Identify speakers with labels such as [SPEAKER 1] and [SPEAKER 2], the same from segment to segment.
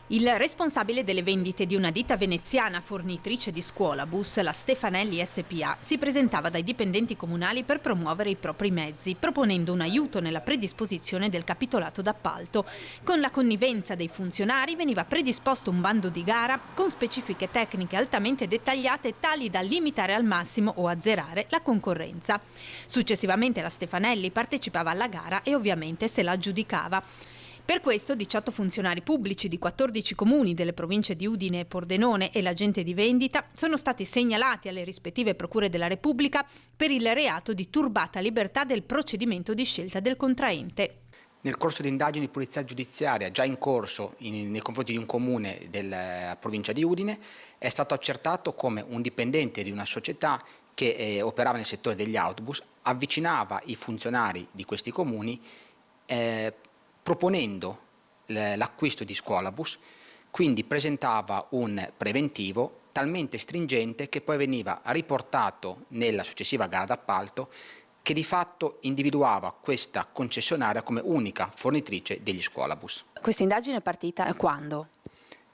[SPEAKER 1] Il responsabile delle vendite di una ditta veneziana fornitrice di scuolabus, la Stefanelli SPA, si presentava dai dipendenti comunali per promuovere i propri mezzi, proponendo un aiuto nella predisposizione del capitolato d'appalto. Con la connivenza dei funzionari veniva predisposto un bando di gara con specifiche tecniche altamente dettagliate tali da limitare al massimo o azzerare la concorrenza. Successivamente la Stefanelli partecipava alla gara e ovviamente se la aggiudicava. Per questo 18 funzionari pubblici di 14 comuni delle province di Udine e Pordenone e l'agente di vendita sono stati segnalati alle rispettive procure della Repubblica per il reato di turbata libertà del procedimento di scelta del contraente.
[SPEAKER 2] Nel corso di indagini di polizia giudiziaria già in corso nei confronti di un comune della provincia di Udine è stato accertato come un dipendente di una società che operava nel settore degli autobus avvicinava i funzionari di questi comuni proponendo l'acquisto di scuolabus, quindi presentava un preventivo talmente stringente che poi veniva riportato nella successiva gara d'appalto che di fatto individuava questa concessionaria come unica fornitrice degli scuolabus.
[SPEAKER 3] Questa indagine è partita quando?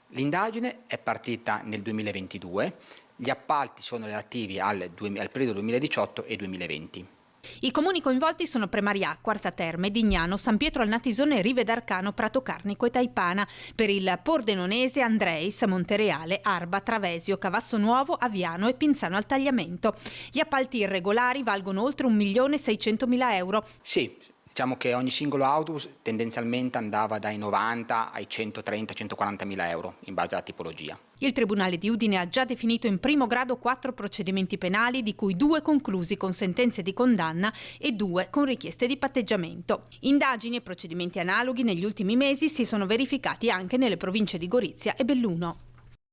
[SPEAKER 2] L'indagine è partita nel 2022, gli appalti sono relativi al periodo 2018 e 2020.
[SPEAKER 1] I comuni coinvolti sono Premaria, Quarta Terme, Dignano, San Pietro al Natisone, Rive d'Arcano, Prato Carnico e Taipana. Per il Pordenonese Andreis, Montereale, Arba, Travesio, Cavasso Nuovo, Aviano e Pinzano al Tagliamento. Gli appalti irregolari valgono oltre 1.600.000 euro.
[SPEAKER 2] Sì, diciamo che ogni singolo autobus tendenzialmente andava dai 90 ai 130-140.000 euro in base alla tipologia.
[SPEAKER 1] Il Tribunale di Udine ha già definito in primo grado 4 procedimenti penali, di cui 2 conclusi con sentenze di condanna e 2 con richieste di patteggiamento. Indagini e procedimenti analoghi negli ultimi mesi si sono verificati anche nelle province di Gorizia e Belluno.